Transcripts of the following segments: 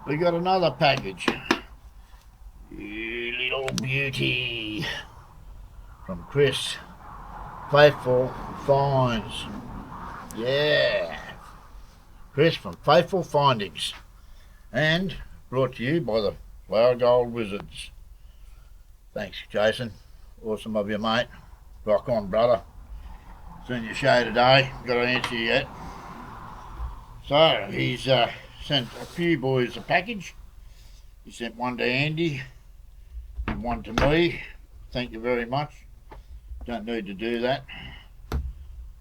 We got another package. You little beauty. From Chris. Faithful Finds. Yeah. Chris from Faithful Findings. And brought to you by the Flower Gold Wizards. Thanks, Jason. Awesome of you, mate. Rock on, brother. Seen your show today. Got to answer you yet. So, he's sent a few boys a package. He sent one to Andy and one to me. Thank you very much. Don't need to do that.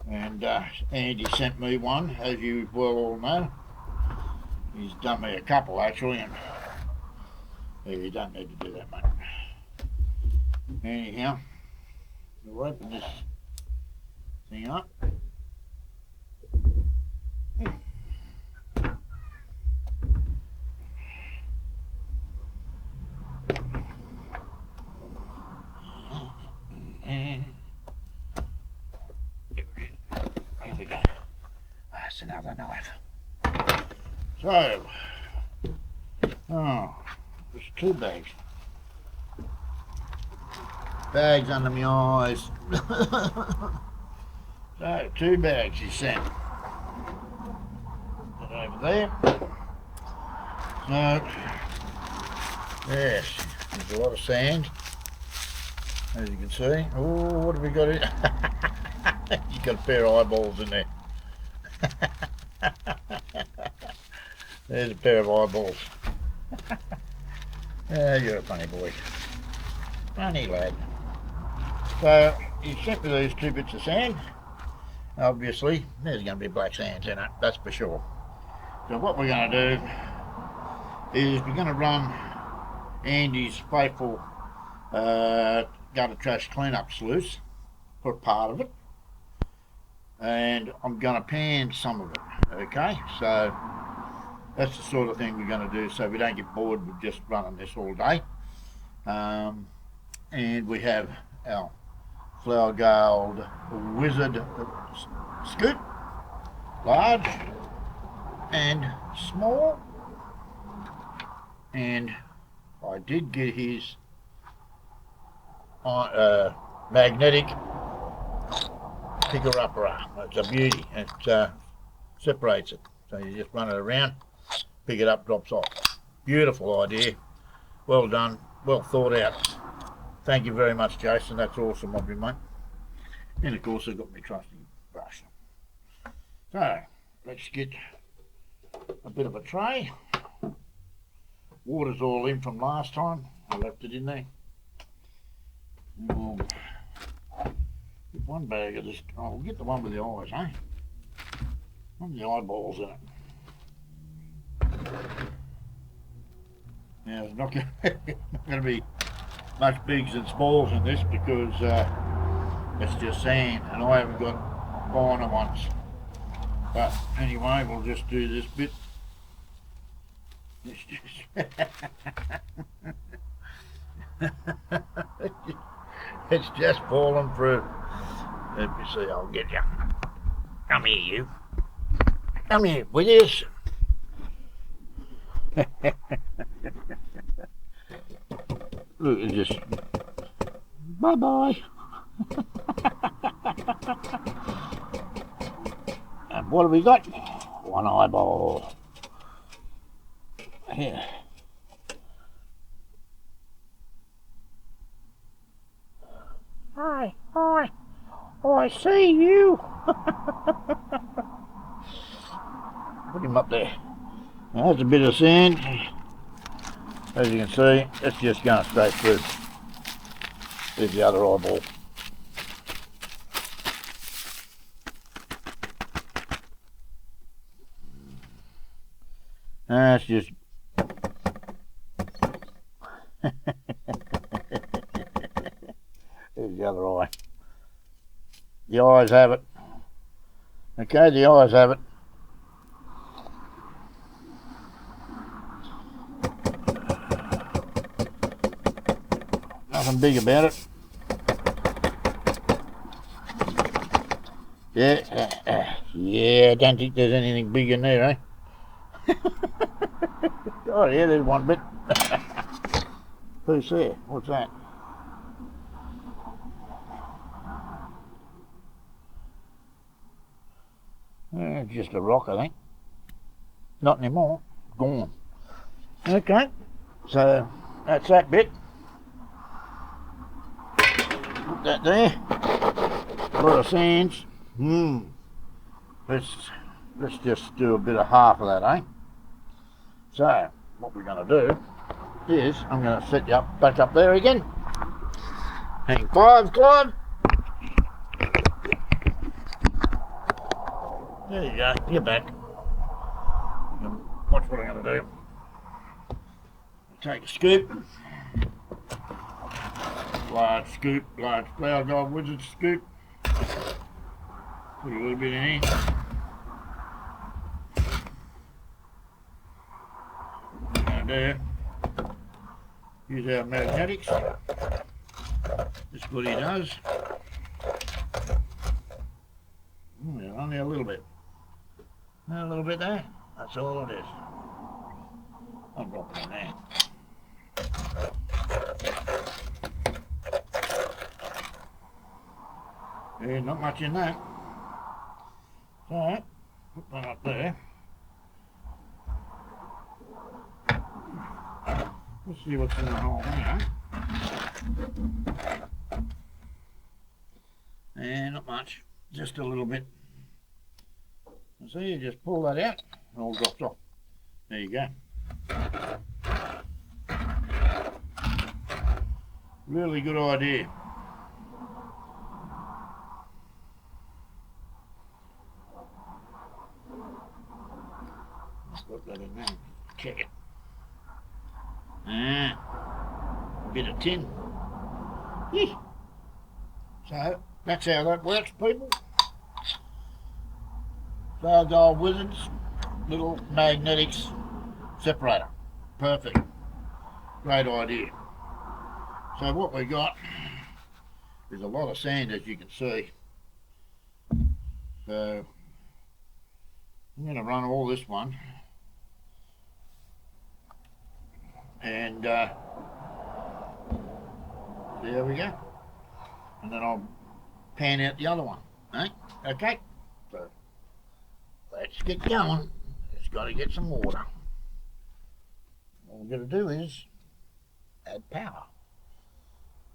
And Andy sent me one, as you well all know. He's done me a couple actually, and yeah, you don't need to do that, mate. Anyhow, we'll open this thing up. Here we go. That's another knife. So, there's two bags. Bags under my eyes. So, two bags he sent. Put it over there. So, yes, there's a lot of sand, as you can see. Oh, what have we got here? You've got a pair of eyeballs in there. There's a pair of eyeballs. You're a funny boy. Funny lad. So, he sent me these two bits of sand. Obviously, there's going to be black sands in it, that's for sure. So what we're going to do is we're going to run Andy's Faithful gutter trash cleanup sluice for part of it. And I'm going to pan some of it, okay? So that's the sort of thing we're going to do so we don't get bored with just running this all day. And we have our Flower Gold Wizard scoop, large and small. And I did get his magnetic picker-upper. It's a beauty. It separates it. So you just run it around, pick it up, drops off. Beautiful idea. Well done. Well thought out. Thank you very much, Jason. That's awesome of you, mate. And of course, I've got my trusty brush. So, let's get a bit of a tray. Water's all in from last time. I left it in there. We'll get one bag of this. Oh, we'll get the one with the eyes, eh? One with the eyeballs in it. Now, there's not going to be much bigs and smalls in this because it's just sand and I haven't got finer ones. But anyway, we'll just do this bit. It's just falling through. Let me see, I'll get you. Come here, you. Come here with this. Look, it's just bye-bye. And what have we got? One eyeball. Here. Hi, I see you. Put him up there. Now, that's a bit of sand. As you can see, it's just going straight through. There's the other eyeball. That's just... There's the other eye. The eyes have it. Okay, the eyes have it. Nothing big about it. Yeah, I don't think there's anything big in there, eh? Oh yeah, there's one bit. Who's there? What's that? Just a rock, I think. Not anymore. Gone. Okay, so that's that bit. Put that there. A lot of sands. Let's just do a bit of half of that, eh? So what we're going to do is I'm going to set you up back up there again. Hang 5, Clive. There you go. You're back. Watch what I'm going to do. Take a scoop. Large scoop, large flower gold wizard scoop. Put a little bit in here. What we're going to do, use our magnetics. That's what he does. Only a little bit. A little bit there. That's all it is. I'll drop it in there. Yeah, not much in that. So, put that up there. Let's see what's in the hole now. And not much, just a little bit. So you just pull that out, and all drops off. There you go. Really good idea. Let's put that in there. Check it. A bit of tin. So that's how that works, people. Flower gold wizards, little magnetics separator. Perfect. Great idea. So what we got is a lot of sand, as you can see. So I'm going to run all this one, and there we go. And then I'll pan out the other one. Eh? Okay. So let's get going. It's got to get some water. All we're going to do is add power.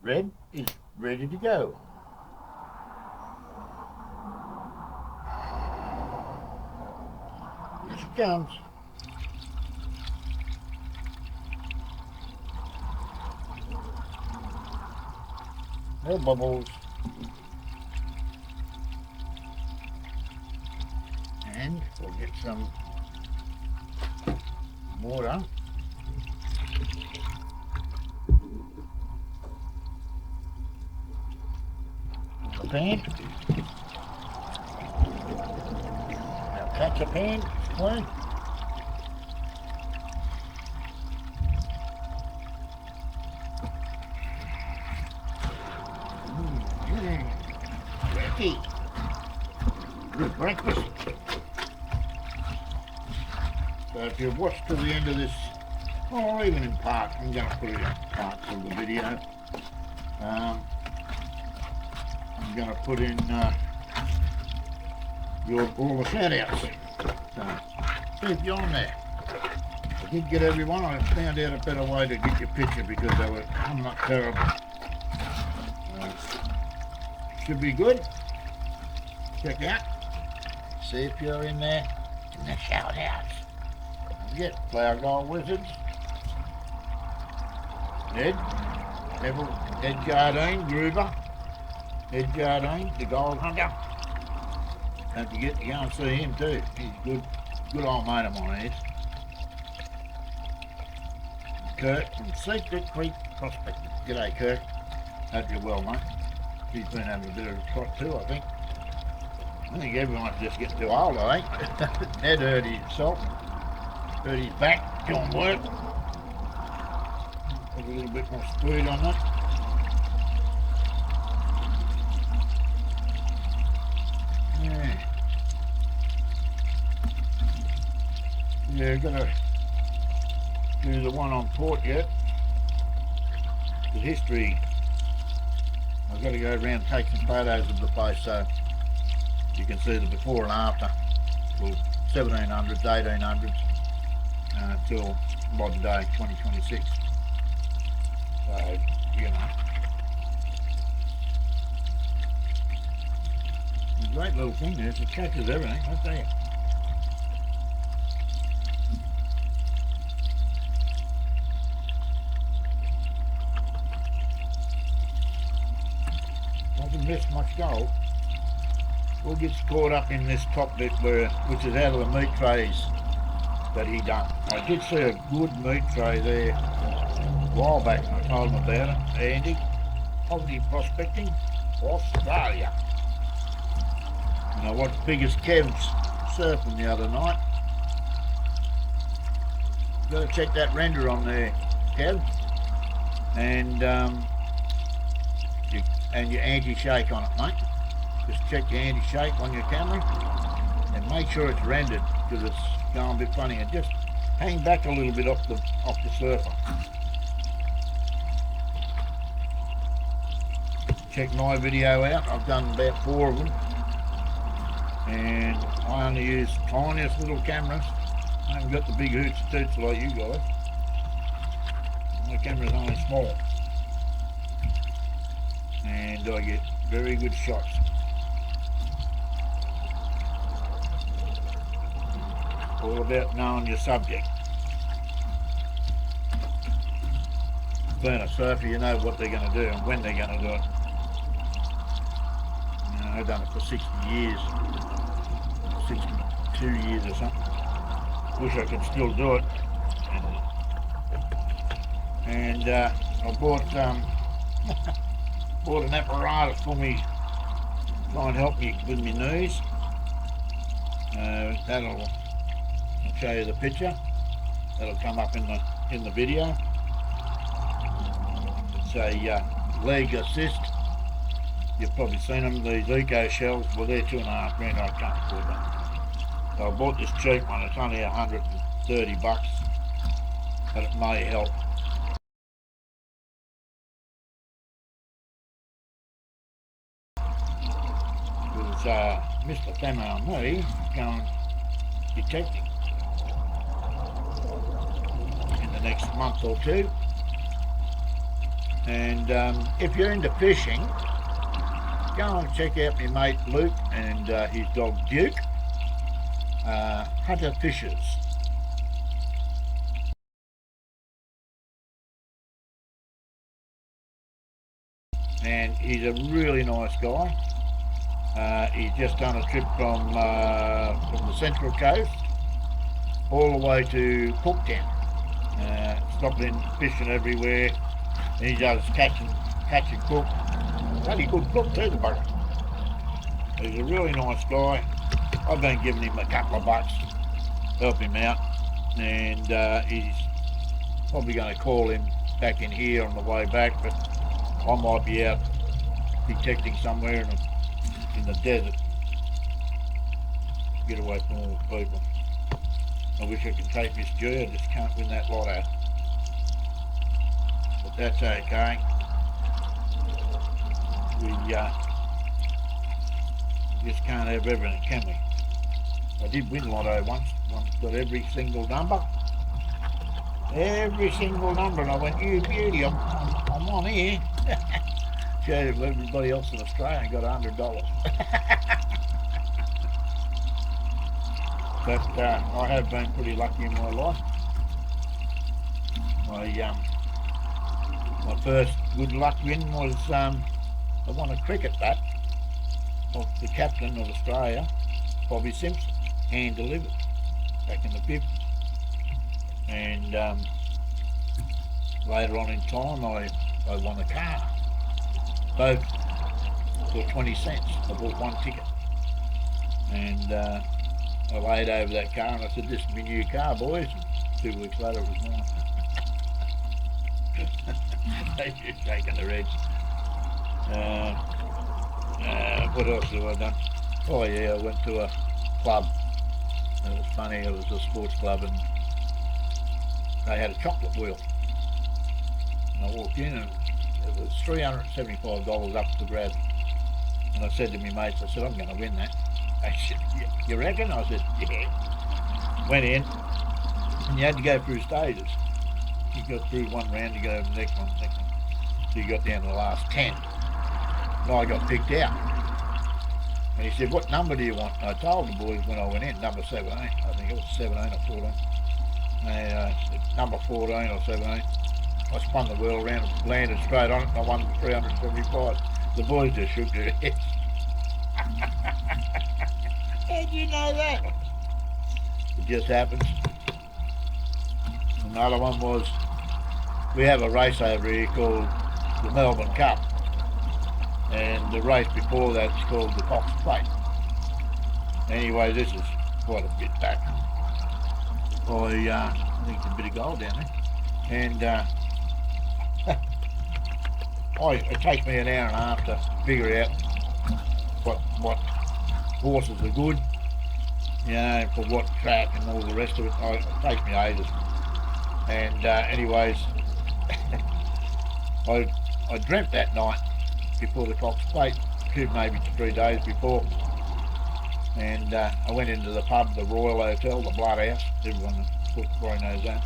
Red is ready to go. Here she comes. No bubbles. And we'll get some water. The pan. Now catch the pan, clean. Ricky. Good breakfast. So if you've watched to the end of this, or even in parts, I'm going to put it in parts of the video. I'm going to put in all the shout outs. So see if you're on there. I did get everyone. I found out a better way to get your picture because they were coming up terrible. Should be good. Check out. See if you're in there in the shout outs. Get Flower Gold Wizards. Ed Jardine, Gruber. Ed Jardine, the Gold Hunter. Don't forget to go and see him too. He's good old mate of mine, he is. Kurt from Secret Creek Prospecting. G'day, Kurt. Hope you're well, mate. He's been having a bit of a trot too, I think. I think everyone's just getting too old, I think. Ned hurt himself. Hurt his back, doing work. Put a little bit more speed on that. Yeah, got to to the one on port yet. The history. I've got to go around and take some photos of the place so you can see the before and after. Well, 1700s, 1800s, till modern day 2026. So, you know. It's a great little thing there. It catches everything, I tell you. Doesn't miss much gold. All gets caught up in this top bit which is out of the meat trays that he done. I did see a good meat tray there a while back and I told him about it. Andy, poverty prospecting, Australia. And I watched Biggest Kev's surfing the other night. You've got to check that render on there, Kev. And your anti-shake on it, mate. Just check your anti-shake on your camera and make sure it's rendered because it's going a bit funny. And just hang back a little bit off the surfer. Check my video out. I've done about 4 of them. And I only use tiniest little cameras. I haven't got the big hoots and toots like you guys. My camera's only small. And I get very good shots. All about knowing your subject. Being a surfer, you know what they're going to do and when they're going to do it. You know, I've done it for 60 years. 62 years or something. Wish I could still do it. And I bought bought an apparatus for me, try and help me with my knees. I'll show you the picture. That'll come up in the video. It's a leg assist. You've probably seen them, these eco shells. Well, they're $2.5 grand. I can't afford them. So I bought this cheap one. It's only $130, but it may help. Because Mr. Thamo and me going detecting in the next month or two. And if you're into fishing, go and check out my mate Luke and his dog Duke, Hunter Fishers. And he's a really nice guy. He's just done a trip from the Central Coast all the way to Cooktown. Stopped in fishing everywhere. And he does catch and cook. Bloody good cook too, the bugger. He's a really nice guy. I've been giving him a couple of bucks, help him out, and he's probably going to call him back in here on the way back, but I might be out detecting somewhere in the desert. Get away from all the people. I wish I could take this G, I just can't win that lotto. But that's okay. We just can't have everything, can we? I did win lotto once got every single number. Every single number, and I went, you beauty, I'm on here. Showed everybody else in Australia got $100. But I have been pretty lucky in my life. My first good luck win was I won a cricket bat off the captain of Australia, Bobby Simpson, hand delivered back in the 50s. And later on in time I won a car, both for 20 cents. I bought one ticket and I laid over that car and I said, this is my new car, boys. 2 weeks later it was mine. They're just shaking their heads. What else have I done? Oh yeah, I went to a club. It was funny, it was a sports club, and they had a chocolate wheel. And I walked in and it was $375 up for grabs. And I said to my mates, I said, I'm going to win that. They said, yeah, you reckon? I said, yeah. Went in, and you had to go through stages. You got through one round, you go to the next one. So you got down to the last 10. And I got picked out. And he said, what number do you want? And I told the boys when I went in, number 17. I think it was 17 or 14. And said, number 14 or 17. I spun the wheel around and landed straight on it, and I won 375. The boys just shook their heads. How'd you know that? It just happens. Another one was, we have a race over here called the Melbourne Cup, and the race before that's called the Cox Plate. Anyway, this is quite a bit back. I think there's a bit of gold down there. And it takes me an hour and a half to figure out what horses are good, you know, for what track and all the rest of it. It takes me ages. And anyways, I dreamt that night before the Cox Plate, maybe 3 days before. And I went into the pub, the Royal Hotel, the Blood House. Everyone probably knows that.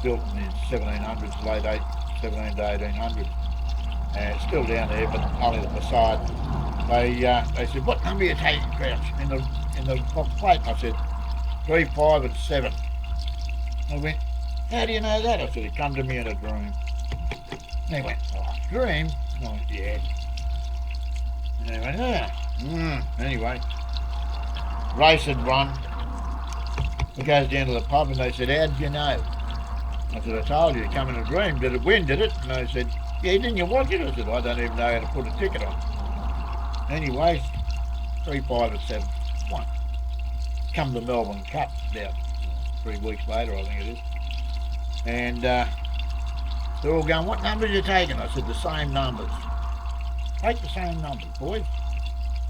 Built in the 1700s, late 17 to 1800. It's still down there, but only the facade. They said, what number are you taking, Crouch, in the Cox Plate? I said, 3, 5 and 7. I went, how do you know that? I said, it come to me in a dream. And they went, oh, dream? And I went, yeah. And they went, yeah. Anyway, race had run. It goes down to the pub and they said, how did you know? I said, I told you, it come in a dream. Did it win, did it? And they said, yeah, didn't you watch it? I said, I don't even know how to put a ticket on. Anyway, 3, 5 and 7, won. Come the Melbourne Cup about 3 weeks later, I think it is. And they're all going, what numbers are you taking? I said, the same numbers. Take the same numbers, boys.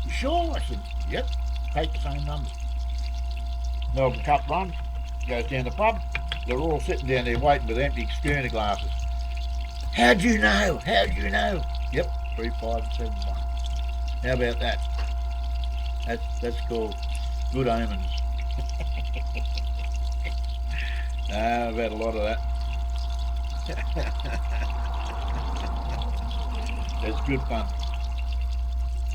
You sure? I said, yep, take the same numbers. Melbourne Cup run, goes down the pub. They're all sitting down there waiting with empty schooner glasses. How'd you know? How'd you know? Yep, 3, 5 and 7, 1. How about that? That's called good omens. I've had a lot of that. It's good fun.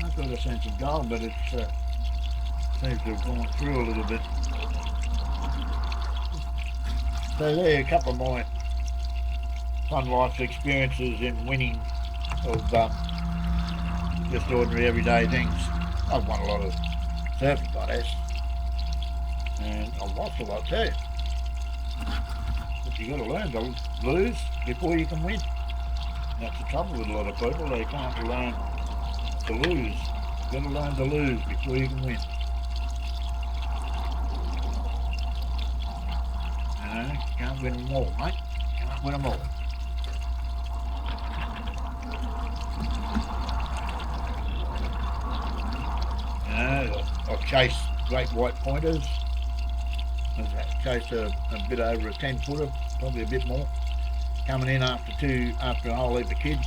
I thought I'd seen some gold, but it seems to have gone through a little bit. So there are a couple of my fun life experiences in winning of just ordinary everyday things. I've won a lot of surfing contests, and I've lost a lot too. But you got to learn to lose before you can win. And that's the trouble with a lot of people. They can't learn to lose. You've got to learn to lose before you can win. You know, you can't win them all, mate. You can't win them all. You know, I've chased great white pointers. I've chased a bit over a 10-footer, probably a bit more. Coming in after a whole heap of kids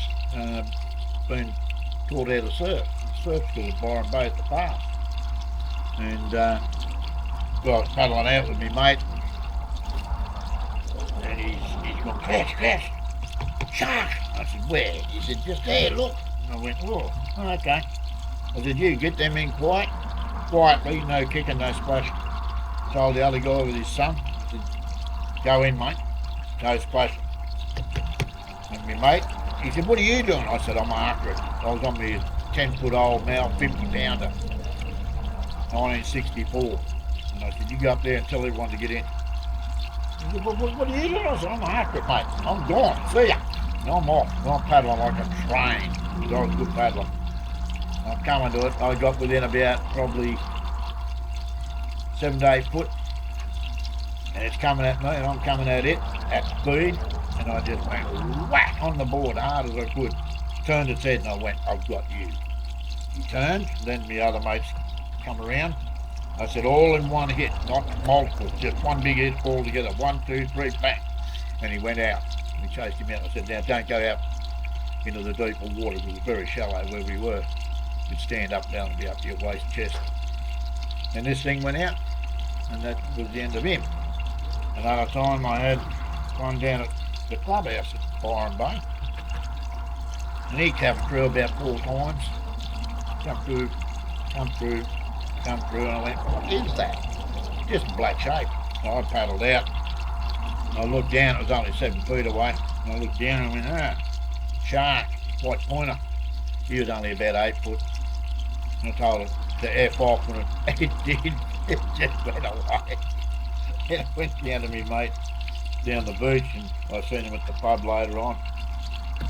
been taught how to surf. The surf school at Byron Bay at the pass. And well, I was paddling out with my mate, and he's gone, crash, shark! I said, where? He said, just there, look. And I went, oh, okay. I said, you get them in quietly, no kicking, no splash. Told the other guy with his son, I said, go in, mate, no splash. And my mate, he said, what are you doing? I said, I'm after it. I was on my 10-foot old now 50-pounder, 1964. And I said, you go up there and tell everyone to get in. He said, what are you doing? I said, I'm after it, mate. I'm gone. See ya. And I'm off. And I'm paddling like a train, because I was a good paddler. I'm coming to it. I got within about probably 7 to 8 foot. And it's coming at me, and I'm coming at it at speed. And I just went whack on the board hard as I could. Turned its head and I went, I've got you. He turned, then my other mates come around. I said, all in one hit, not multiple, just one big hit all together. 1, 2, 3, bang. And he went out. We chased him out. I said, now don't go out into the deeper water. It was very shallow where we were. You'd stand up down and be up to your waist chest. And this thing went out, and that was the end of him. Another time I had one down at the clubhouse at Byron Bay. And he came through about 4 times. Come through, and I went, what is that? Just a black shape. So I paddled out. I looked down, it was only 7 feet away. And I looked down and went, shark, white pointer. He was only about 8 foot. And I told him to F off, and it did. It just went away. And I went down to me mate down the beach, and I seen him at the pub later on.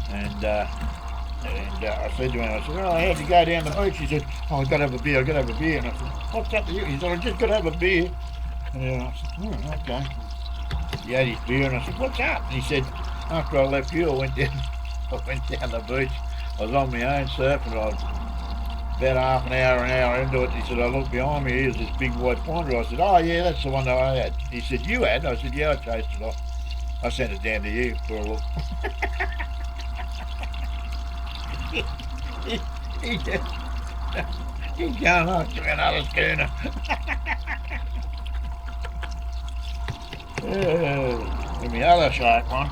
And I said to him, I said, oh, how'd you go down the beach? He said, oh, I've got to have a beer, And I said, what's up with you? He said, I just got to have a beer. And I said, okay. He had his beer, and I said, what's up? And he said, after I left you, I went down the beach. I was on my own surfing. I was about half an hour into it. He said, I looked behind me, here's this big white pointer. I said, oh yeah, that's the one that I had. He said, you had? I said, yeah, I chased it off. I sent it down to you for a look. He's going on to another schooner. And the other shark one,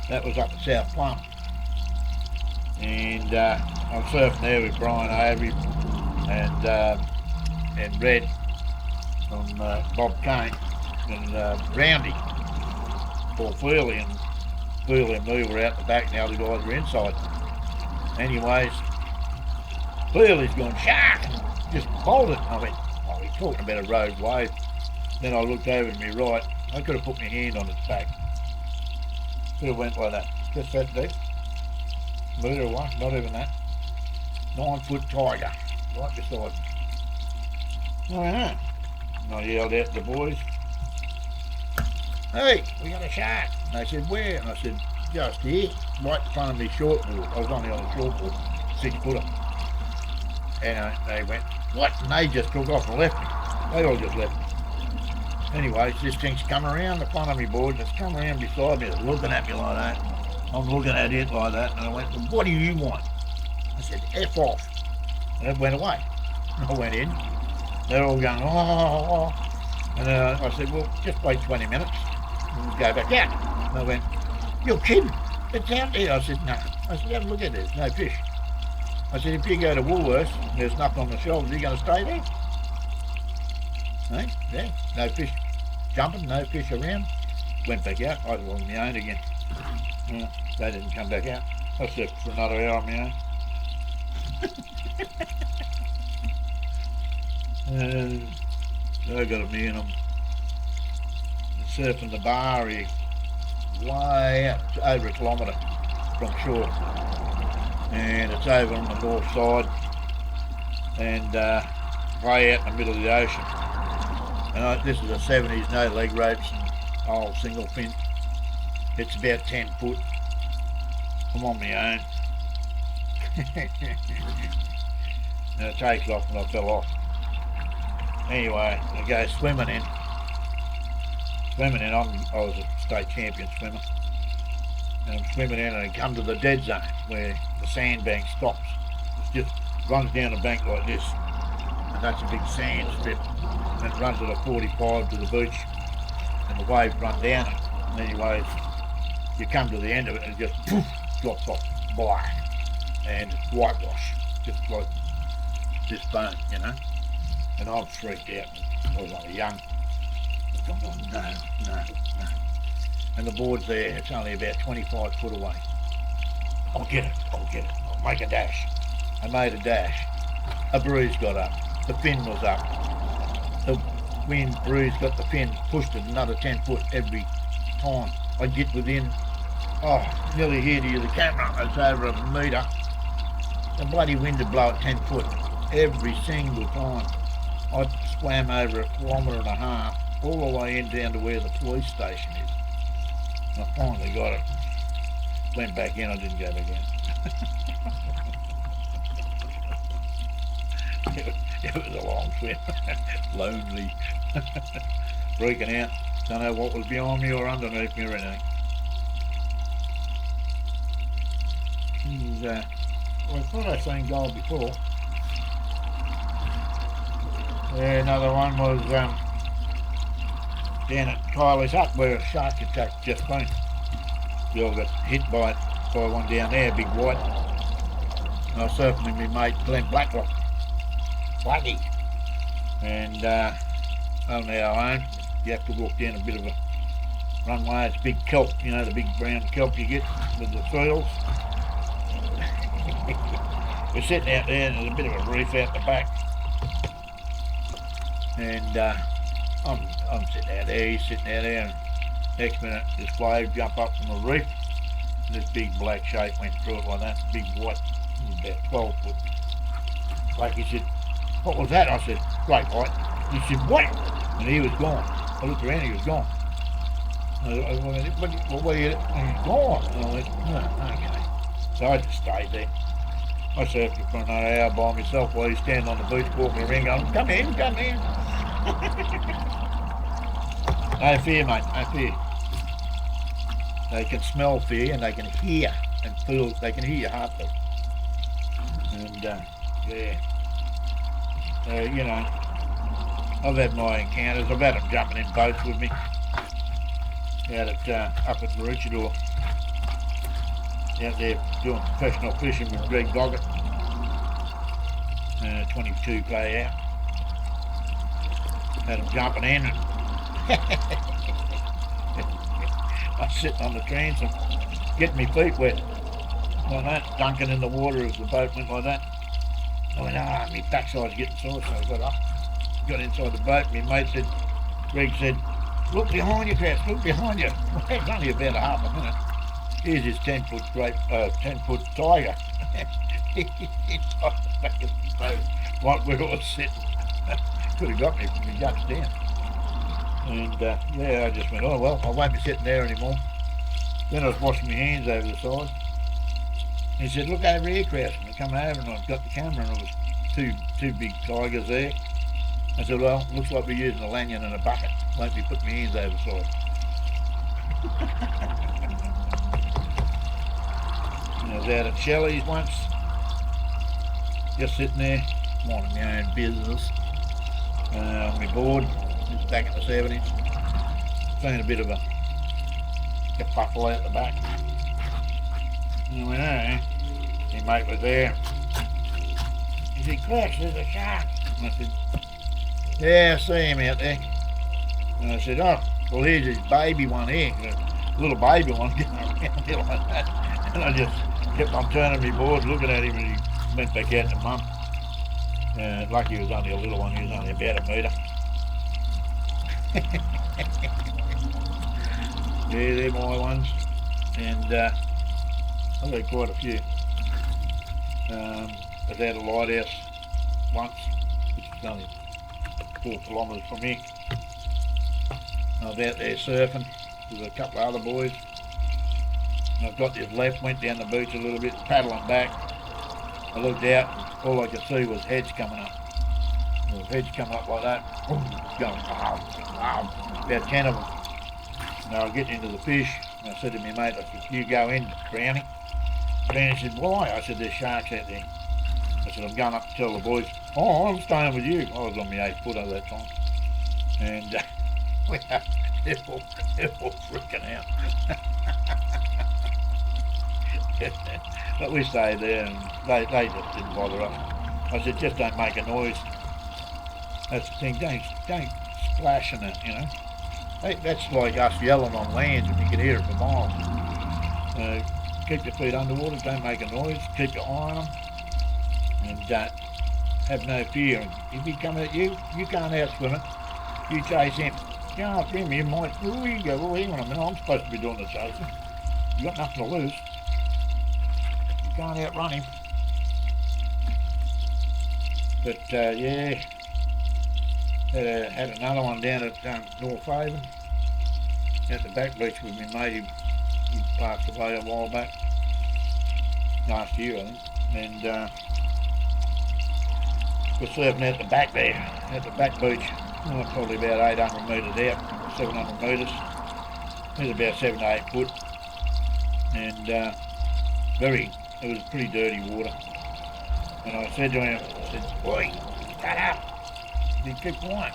that was up at South Plum. And I'm surfing there with Brian Avery and Red from Bob Kane and Roundy, Paul Feely, and Feely and me were out the back, now the guys were inside. Anyways, Feely's gone, shark, just bolted. I went, oh, he's talking about a road wave. Then I looked over to me right, I could have put my hand on its back. Could have went like that, just that deep. Metre away, not even that. 9-foot tiger, right beside me. Oh yeah. And I yelled out to the boys, hey, we got a shark. And they said, where? And I said, just here, right in front of me shortboard. I was only on a shortboard, 6-footer. And they went, what? And they just took off and left me. They all just left me. Anyways, this thing's come around the front of me, boys. It's come around beside me. It's looking at me like that. I'm looking at it like that. And I went, well, what do you want? I said, F off. And it went away. I went in. They're all going, oh. And I said, well, just wait 20 minutes and we'll go back out. And they went, you're kidding. It's out there. I said, no. I said, have a look at this. No fish. I said, if you go to Woolworths and there's nothing on the shelves, are you going to stay there? Hey, yeah, no fish jumping, no fish around. Went back out. I was on my own again. They didn't come back out. I slept for another hour on my own. And I got a me and I'm surfing the bar here, way out, it's over 1 kilometre from shore, and it's over on the north side and way out in the middle of the ocean. And this is a 70s, no leg ropes and old single fin. It's about 10 foot. I'm on my own. And it takes off and I fell off. Anyway, I go swimming in. I was a state champion swimmer. And I'm swimming in and I come to the dead zone where the sandbank stops. It just runs down the bank like this. And that's a big sand strip. And it runs at a 45 to the beach. And the waves run down it. And anyways, you come to the end of it and it just poof, drops off black. And it's whitewash. Just like this bone, you know. And I was freaked out. I was only young. I thought, no. And the board's there. It's only about 25 foot away. I'll get it. I'll make a dash. I made a dash. A breeze got up. The fin was up. The wind breeze got the fin, pushed it another 10 foot every time. I'd get within, nearly here to the camera. It's over a metre. The bloody wind would blow at 10 foot every single time. I swam over 1.5 kilometres, all the way in down to where the police station is. And I finally got it. Went back in, I didn't go back in. It was a long swim. Lonely. Freaking out. Don't know what was behind me or underneath me or anything. Well, I thought I'd seen gold before. Yeah, another one was down at Kylie's Hut where a shark attack just been. Girl got hit by one down there, big white. And I was surfing with my mate Glenn Blacklock. Blackie. And on our own, you have to walk down a bit of a runway. It's big kelp, you know, the big brown kelp you get with the seals. We're sitting out there and there's a bit of a reef out the back. And I'm sitting out there, he's sitting out there, and next minute this wave jumped up from the reef and this big black shape went through it like that, big white, about 12 foot. Blackie said, "What was that?" I said, "Great white." He said, "What?" And he was gone. I looked around, he was gone. I went, "What are you?" And he's gone. And I went, "Oh, okay." So I just stayed there. I surfed for another hour by myself while he's standing on the beach walking around going, "Come in, come in." No fear, mate, no fear. They can smell fear and they can hear and feel, they can hear your heartbeat. And yeah, you know, I've had my encounters. I've had them jumping in boats with me out at up at Maroochydore, out there doing professional fishing with Greg Doggett, 22 play out. Had them jumping in and I was sitting on the transom getting my feet wet like that, dunking in the water as the boat went like that. I went, my backside's getting sore, so I got up, got inside the boat, and my mate said, Greg said, "Look behind you, Crouch, look behind you." It's only about a half a minute. Here's his 10-foot 10-foot tiger. Inside the back of the boat, right where I was sitting. Could have got me from my guts down. And yeah, I just went, "Oh well, I won't be sitting there anymore." Then I was washing my hands over the side. He said, "Look over here, Crouch." And I come over and I got the camera and there was two big tigers there. I said, "Well, looks like we're using a lanyard and a bucket. Won't be putting my hands over the side." I was out at Shelley's once, just sitting there, minding my own business, on my board, just back in the 70s. Seen a bit of a puffle out the back. And I went, "Oh," my mate was there. He said, "Crouch, there's a shark." And I said, "Yeah, I see him out there." And I said, "Oh, well here's his baby one here, a little baby one going around here like that." And I just kept on turning my board, looking at him, and he went back out to mum. Lucky he was only a little one, he was only about a metre. Yeah, they're my ones. And I've had quite a few. I was out a lighthouse once, which is only 4 kilometres from here. I was out there surfing with a couple of other boys. And I've got this left, went down the beach a little bit, paddling back. I looked out, and all I could see was heads coming up. There was heads coming up like that, going, about 10 of them. And I was getting into the fish, and I said to my mate, I said, "You go in, Brownie." Brownie said, "Why?" I said, "There's sharks out there." I said, "I'm going up to tell the boys." "Oh, I'm staying with you." I was on my 8 foot at that time. And they're all freaking out. But we stayed there and they just didn't bother us. I said, "Just don't make a noise." That's the thing, don't splash in it, you know. That's like us yelling on land and you can hear it for miles. Keep your feet underwater, don't make a noise, keep your eye on them, and have no fear. And if he come at you, you can't outswim it. You chase him. You can't swim, you might, you go, "Well, hang on a minute, I'm supposed to be doing the chasing." You got nothing to lose. You can't outrun him. But yeah, had another one down at North Haven, at the back beach with my mate. He passed away a while back, last year I think. And We're surfing out the back there, at the back beach. Probably about 800 metres out, 700 metres. It was about 7 to 8 foot, and it was pretty dirty water. And I said to him, "Boy, shut up." He kept quiet.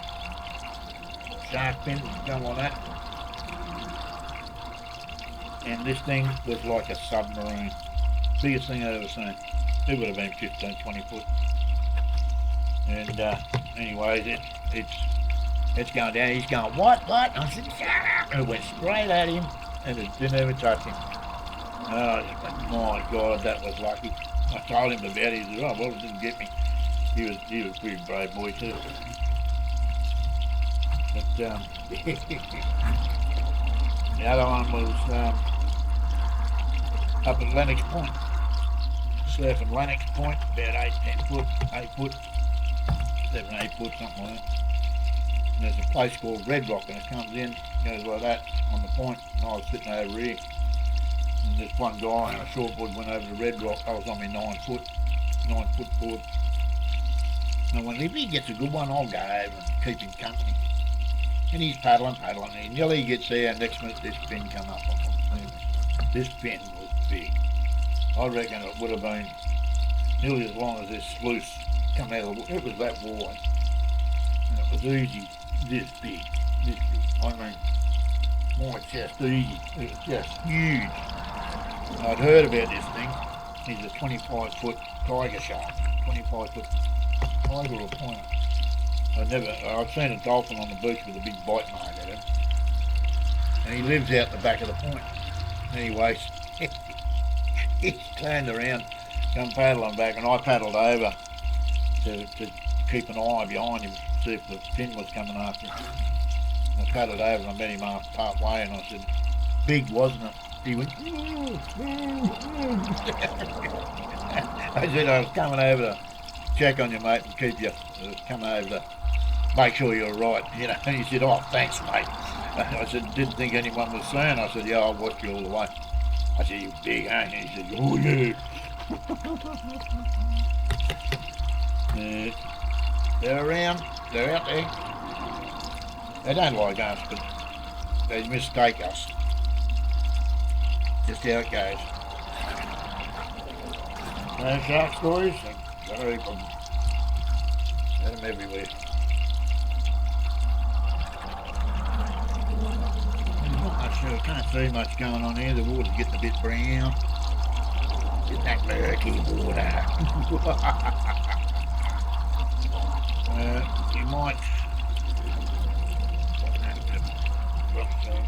Shark fins going like that. And this thing was like a submarine. Biggest thing I've ever seen. It would have been 15, 20 foot. And anyways, it's going down. He's going, what? And I said, shut up. And it went straight at him, and it didn't even touch him. Oh, my God, that was lucky. I told him about it. He said, oh, well, it didn't get me. He was a pretty brave boy, too. But the other one was up at Lennox Point. Surfing Lennox Point, about 8 foot, 7, 8 foot, something like that. And there's a place called Red Rock, and it comes in, goes like that on the point, and I was sitting over here. And this one guy on a shortboard went over to Red Rock. I was on my 9 foot board. And I went, if he gets a good one, I'll go over and keep him company. And he's paddling, and nearly he gets there, and next minute this fin come up on him. This fin was big. I reckon it would have been nearly as long as this sluice come out of the water. It was that wide. And it was easy, this big. I mean, my chest easy. It was just huge. I'd heard about this thing. He's a 25 foot tiger shark. 25 foot tiger or pointer. I've seen a dolphin on the beach with a big bite mark at him. And he lives out the back of the point. Anyways, he turned around, come paddling back, and I paddled over to keep an eye behind him, see if the fin was coming after him. And I paddled over and I met him half part way, and I said, big, wasn't it? He went, I said, I was coming over to check on you, mate, and keep you, coming over to make sure you're right, you know. And he said, oh, thanks, mate. I said, didn't think anyone was saying. I said, yeah, I'll watch you all the way. I said, you big, eh? And he said, oh, yeah. They're around, they're out there. They don't like us, but they mistake us. Just how it goes. No shark stories? Got a heap of them. Got them everywhere. I can't see much going on here. The water's getting a bit brown. Get that murky water. You might have to drop some.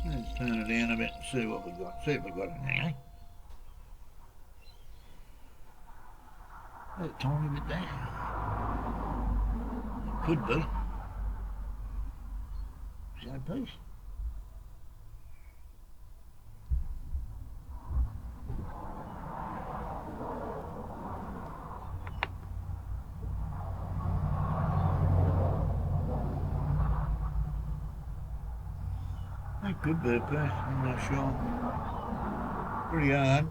Let's turn it down a bit and see what we got. See if we got anything, eh? A tiny bit there. It could be. See that piece? That could be a piece, I'm not sure. Pretty hard.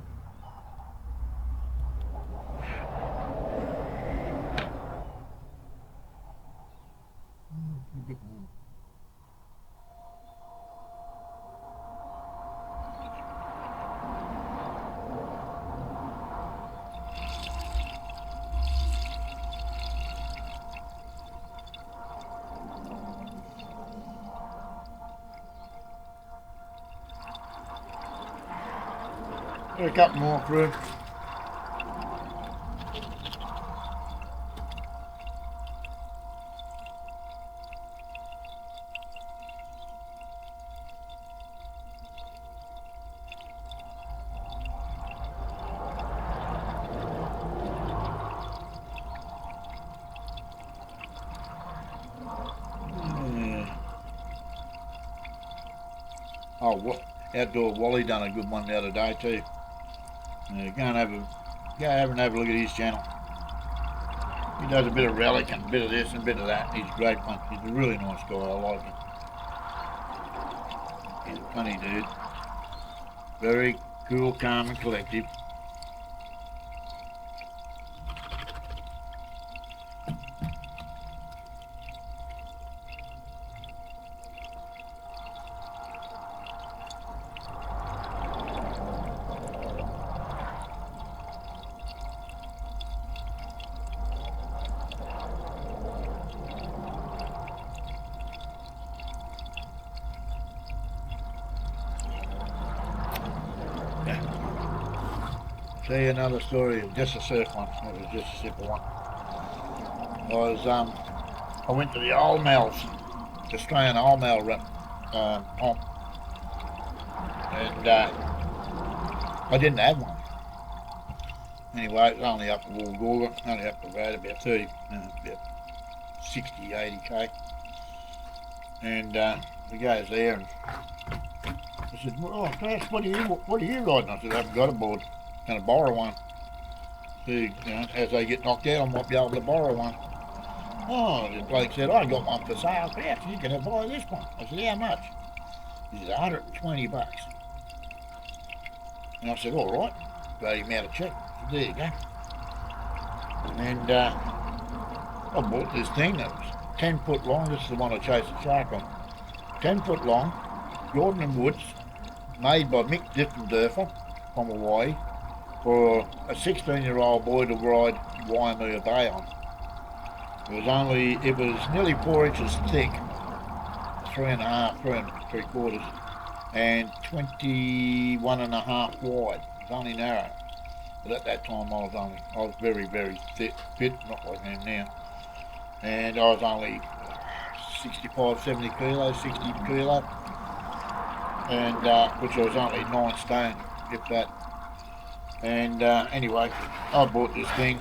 Got a couple more through. Oh, what? Outdoor Wally done a good one the other day too. Go and have a look at his channel. He does a bit of relic and a bit of this and a bit of that. He's a great one. He's a really nice guy. I like him. He's a funny dude. Very cool, calm and collective. See another story, just a surf one. It was just a simple one. I went to the old Mel's, Australian old Mel pump, and I didn't have one. Anyway, it was only up to Woolgoolga, only up the road about 60, 80k. And we goes there, and I said, "Oh, Chris, what are you riding?" I said, "I haven't got a board. Going to borrow one. So, as they get knocked out, I might be able to borrow one." Oh, the bloke said, "I got one for sale. Perhaps you can buy this one." I said, "How much?" He said, $120. And I said, "All right." Wrote him out a check. I said, "There you go." And I bought this thing that was 10 foot long. This is the one I chased the shark on. 10 foot long, Jordan and Woods, made by Mick Diffendorfer from Hawaii, for a 16-year-old boy to ride Waimea Bay on. It was nearly 4 inches thick, 3.5, 3 3/4, and 21.5 wide. It was only narrow. But at that time I was very, very fit, not like I am now. And I was only 65, 70 kilos, 60 kilo, and which I was only 9 stone, if that. And anyway, I bought this thing.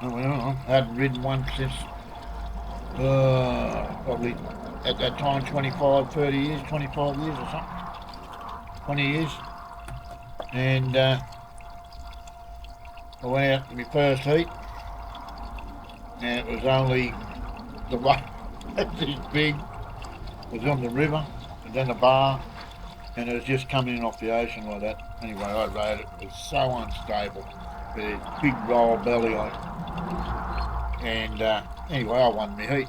I hadn't ridden one since probably at that time 25, 30 years, 25 years or something. 20 years. And I went out to my first heat, and it was only the one this big. It was on the river, and then a bar, and it was just coming in off the ocean like that. Anyway, I rode it. It was so unstable, with a big roll belly on it. And anyway, I won my heat.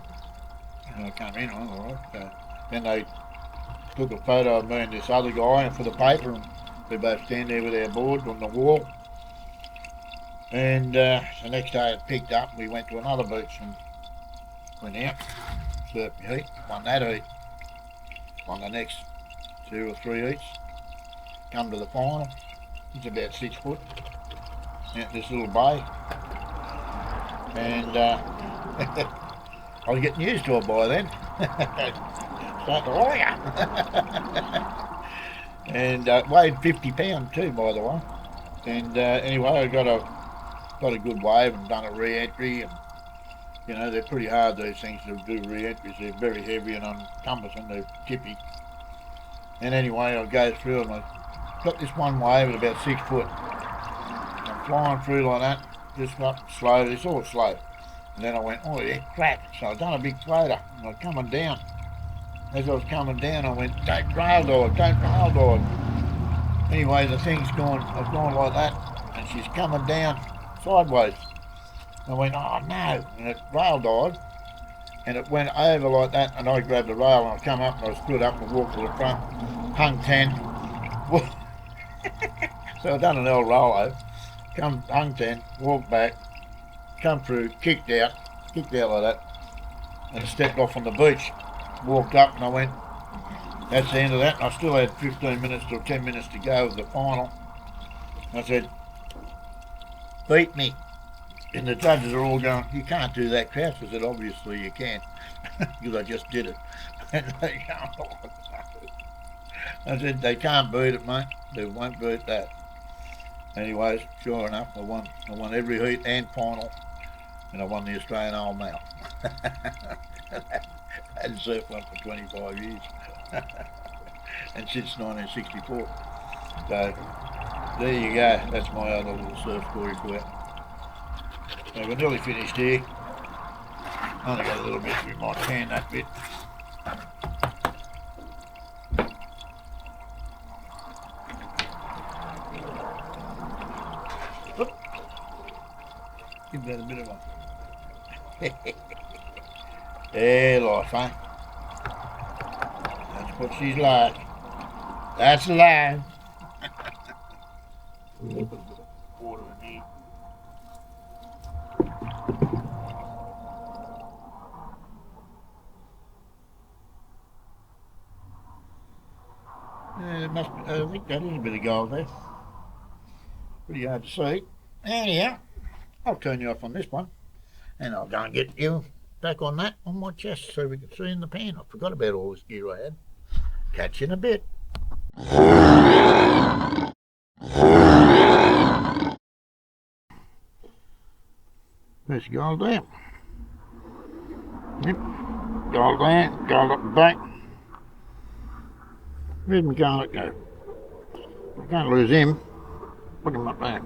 And I came in, all right. So then they took a photo of me and this other guy for the paper, and we both stand there with our board on the wall. And the next day it picked up, and we went to another beach and went out, surfed my heat, won that heat. Won the next 2 or 3 heats. Come to the final. It's about 6 foot. Out this little bay. And I was getting used to it by then. Starting to like it. And it weighed 50 pounds too, by the way. And anyway, I got a good wave and done a re-entry. And they're pretty hard, these things, to do re-entries. They're very heavy and uncumbersome. They're tippy. And anyway, I go through and I got this one wave at about 6 foot. I'm flying through like that, just up slow. It's all slow. And then I went, oh yeah, crap. So I done a big floater, and I was coming down. As I was coming down, I went, don't rail dog. Anyway, the thing's gone, I've gone like that, and she's coming down sideways. I went, oh no, and it rail dived, and it went over like that, and I grabbed the rail, and I come up, and I stood up and walked to the front, hung 10. So I done an L roll over, hung 10, walked back, come through, kicked out like that, and stepped off on the beach, walked up, and I went, that's the end of that. And I still had 15 minutes or 10 minutes to go of the final. I said, beat me. And the judges are all going, you can't do that, Kraus. I said, obviously you can, because I just did it. And they can't. I said, they can't beat it, mate. They won't beat that. Anyways, sure enough, I won every heat and final, and I won the Australian Old Male. I hadn't surfed one for 25 years. And since 1964. So, there you go. That's my other little surf story for you. So we're nearly finished here. Only got a little bit, we might can that bit. Give that a bit of a hey, life, eh? That's what she's like. That's life. Water in here. Yeah, there must be, I think that is a bit of gold there. Pretty hard to see. Anyhow, I'll turn you off on this one, and I'll go and get you back on that on my chest so we can see in the pan. I forgot about all this gear I had. Catch you in a bit. There's gold there. Yep, gold there, gold up the back. Where'd my garlic go? I can't lose him. Put him up there.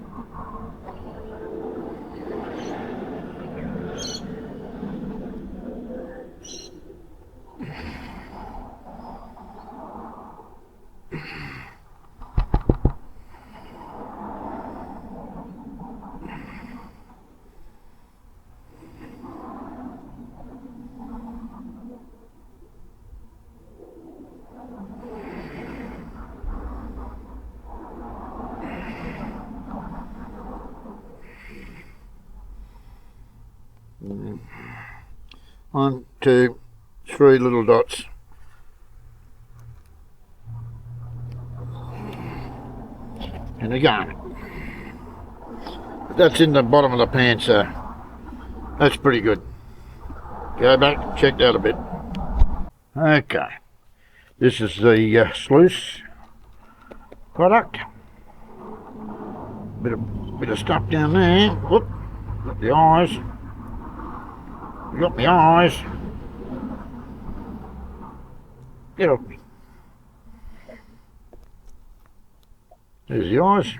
One, two, three little dots. And a garnet. That's in the bottom of the pan, so that's pretty good. Go back and check that a bit. Okay, this is the sluice product. Bit of stuff down there. Whoop, got the eyes. Got my eyes. Get off me. There's the eyes.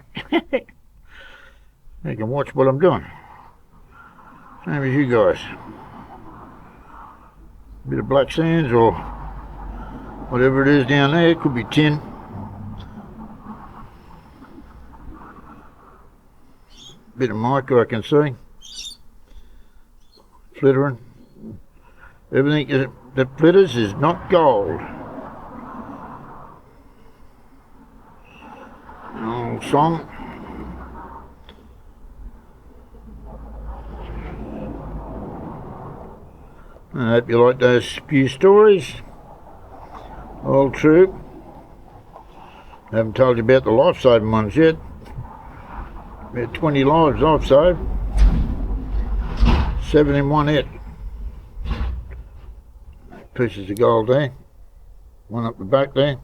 You can watch what I'm doing. Same as you guys. Bit of black sands or whatever it is down there. It could be tin. Bit of mica I can see. Flittering. Everything that flitters is not gold. Old song. I hope you like those few stories. All true. I haven't told you about the life-saving ones yet. About 20 lives I've saved. 7 in one hit. Pieces of gold there. One up the back there.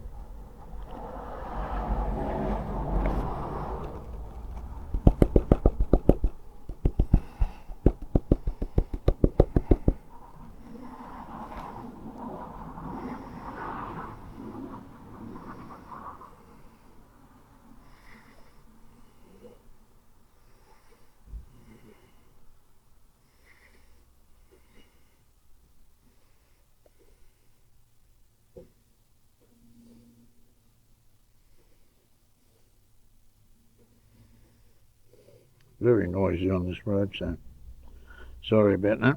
Very noisy on this road, so sorry about that.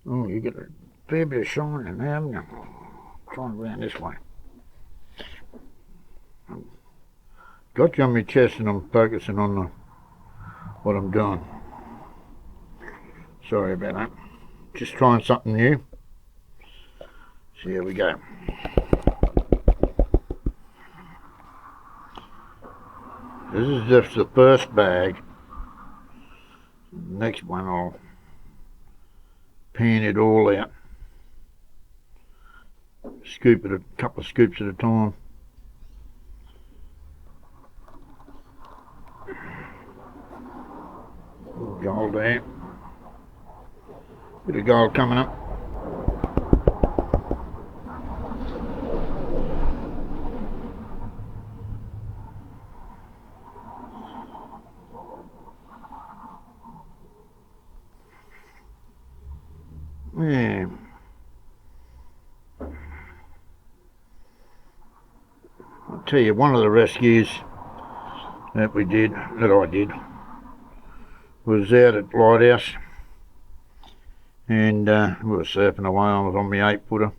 Oh, you get a fair bit of shine in there, haven't you? Trying around this way. Got you on my chest and I'm focusing on what I'm doing. Sorry about that. Just trying something new. So here we go. This is just the first bag. Next one I'll pan it all out. Scoop it a couple of scoops at a time. Gold there. Bit of gold coming up. Yeah. I'll tell you, one of the rescues that I did, was out at Lighthouse, and we were surfing away. I was on my 8-footer.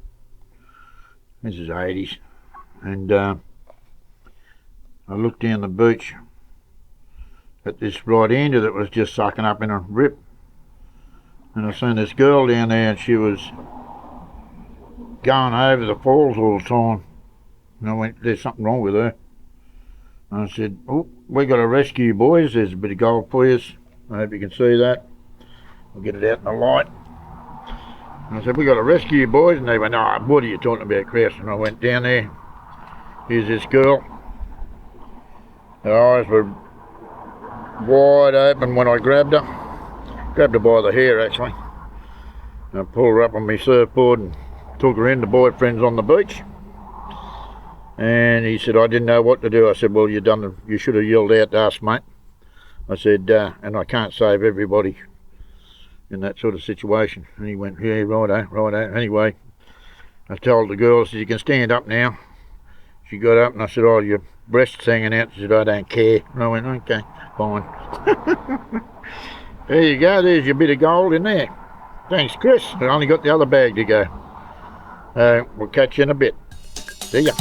This is 80s, and I looked down the beach at this right-hander that was just sucking up in a rip, and I seen this girl down there, and she was going over the falls all the time, and I went, there's something wrong with her. And I said, oh, we got to rescue you boys, there's a bit of gold for you. I hope you can see that. I'll get it out in the light. And I said, we got to rescue you boys, and they went, oh, what are you talking about, Chris? And I went down there, here's this girl. Her eyes were wide open when I grabbed her by the hair actually. And I pulled her up on my surfboard and took her in. The boyfriend's on the beach, and he said, I didn't know what to do. I said, well, you should have yelled out to us, mate. I said, and I can't save everybody in that sort of situation. And he went, yeah, righto. Anyway, I told the girl, I said, you can stand up now. She got up and I said, oh, your breast's hanging out. She said, I don't care. And I went, okay, fine. There you go, there's your bit of gold in there. Thanks, Chris. I only got the other bag to go. We'll catch you in a bit. See ya.